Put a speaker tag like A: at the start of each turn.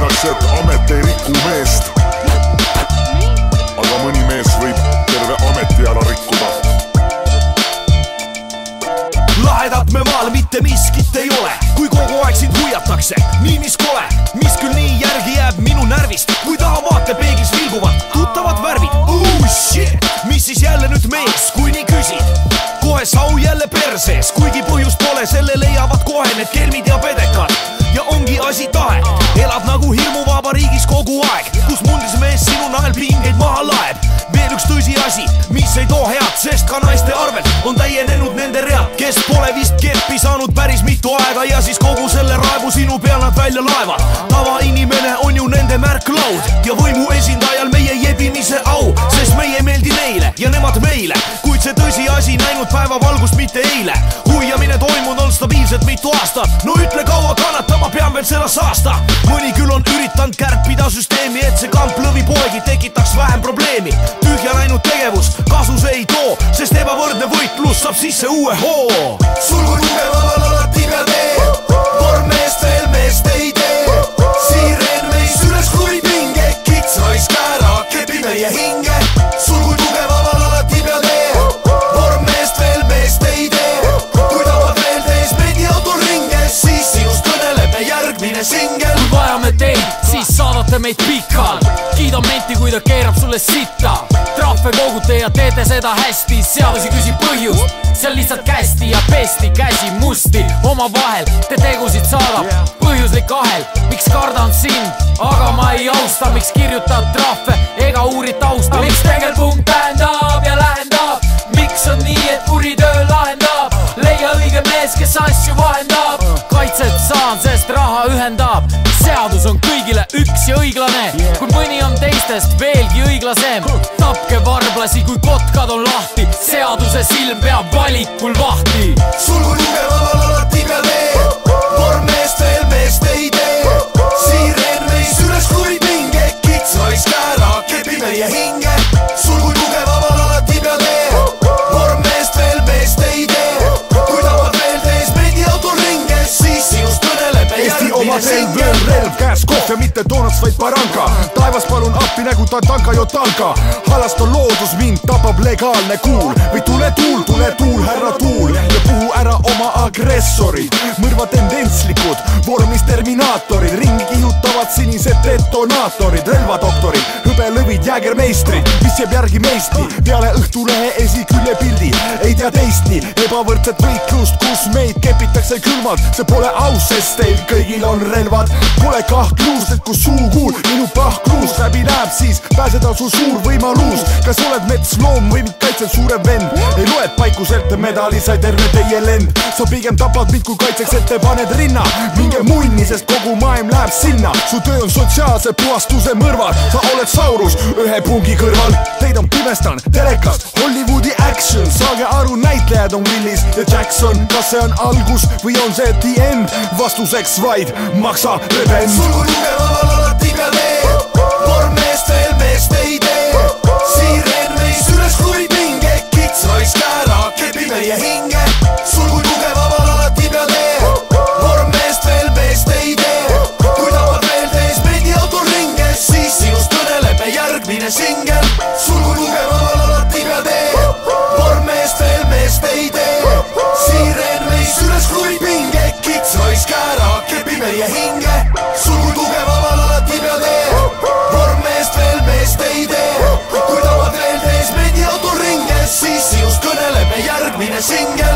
A: Öeldakse, et amet ei riku meest, aga mõni mees võib terve ameti ära rikkuda.
B: Lahedat me maal mitte miskit ei ole, kui kogu aeg sind huiatakse, nii mis kole, mis küll nii järgi jääb minu närvist, kui taha vaatepeeglis vilguvad tuttavad värvid. Oh shit, mis siis jälle nüüd mees, kui nii küsid? Kohe sau jälle persees, kuigi põhjust pole, selle leiavad kohe need kelmid ja pedekad. Ja ongi asi tahe, elad nagu hirmuvaba riigis kogu aeg, kus mundis mees sinu nahel pingeid maha laeb. Veel üks tõsiasi, mis ei too head, sest ka naiste arvel on täienenud nende read, kes pole vist keppi saanud päris mitu aega ja siis kogu selle raevu sinu peal nad välja laevad. Tavainimene on ju nende märklaud ja võimu esindajal meie jebimise au, sest meie ei meeldi neile ja nemad meile, kuid see tõsiasi näinud päevavalgust mitte eile. Huiamine toimunud on stabiilselt mitu aastat, no ütle kaua kannatama pean veel seda saasta. Mõni küll on üritanud kärpida süsteemi, et see kamplõvi poegi tekitaks vähem probleemi. Tühja läinud tegevus kasu see ei too, sest ebavõrdne võitlus saab sisse uue hoo.
C: Sulgu tugevamal alati peal tee, vorm meest veel meest ei tee. Siireen meis üles kui pinge, kits raiska ära, kepi meie hinge. Sulgu tugevamal alati peal tee, vorm meest veel meest ei tee. Kui tavad veel tees mendi autol ringe, siis sinust kõneleb järgmine singel.
D: Kui vajame teid, siis saadate meid pikal. Kiida menti, kui ta keerab sulle sitta. Trahve kogute ja teete seda hästi, seadusi küsib põhjust. Seal lihtsalt kästi ja pesti käsi musti omavahel, te tegusid saadab põhjuslik ahel. Miks kardan sind, aga ma ei austa, miks kirjutad trahve ega uurid tausta. Miks tegelpunkt tähendab ja lähendab, miks on nii, et kuritöö lahendab. Leia õige mees, kes asju vahendab, kaitset saan, sest raha ühendab. Seadus on kõigile üks ja õiglane, kui mõni on teistest veelgi õiglasem. Tapke varblasi, kui kotkad on lahti, seaduse silm peab valikul vahti.
C: Sulgu tugevamal alati peal tee, vorm meest veel meest ei tee. Siireen meis üles kui pinge, kits raiska ära, kepi meie hinge. Sulgu tugevamal alati peal tee, vorm meest veel meest ei tee. Kui tavad veel tees mendi autol ringe, siis sinust kõneleb järgmine singel.
A: Relv käes kohv ja mitte doonats, vaid baranka. Taevas palun appi nägu Tatanka Jotanka. Halast on loodus, mind tapab legaalne kuul. Või tule tuul, härra tuul. Ja puhu ära oma agressorid. Mõrva tendentslikud, vormis terminaatorid. Ringi kihutavad sinised detonaatorid. Relvadoktorid, hõbelõvid, jäägermeistrid. Mis jääb järgi meistri, peale Õhtulehe esikülje pildi. Ei tea teistni, ebavõrdset võitlust, kus meid kepitakse külmalt. See pole aus, sest teil kõigil on relvad. Pole kahtlust, et kus suukuul minu pahkluus läbi läheb, siis pääseda su suur võimalus. Kas oled metsloom või kaitsed suure vend? Ei loed paikuselt, medali sai terve teie lend. Sa pigem tapad mind, kui kaitseks ette paned rinna. Minge munni, sest kogu maailm läheb sinna. Su töö on sotsiaalse puhastuse mõrval. Sa oled Saurus ühe pungi kõrval. Teid on pimestan telekast, Hollywoodi action. Saage aru, näitlejad on Willis ja Jackson. Kas see on algus või on see the end? Vastuseks vaid maksa reben.
C: Sulgu tugevamal alati peal tee, vorm meest veel meest ei tee. Siireen meis üles kui pinge, kits raiska ära, kepi meie hinge. Sulgu tugevamal alati peal tee, vorm meest veel meest ei tee. Kui tavad veel tees mendi autol ringe, siis sinust kõneleb järgmine singel. Sulgu tugevamal alati peal tee, vorm meest veel meest ei tee. Siireen meis üles kui pinge, kits raiska ära, kepi meie hinge. Sulgu tugevamal alati peal tee, vorm meest veel meest ei tee. Kui tavad veel tees mendi autol ringe, siis sinust kõneleb järgmine singe.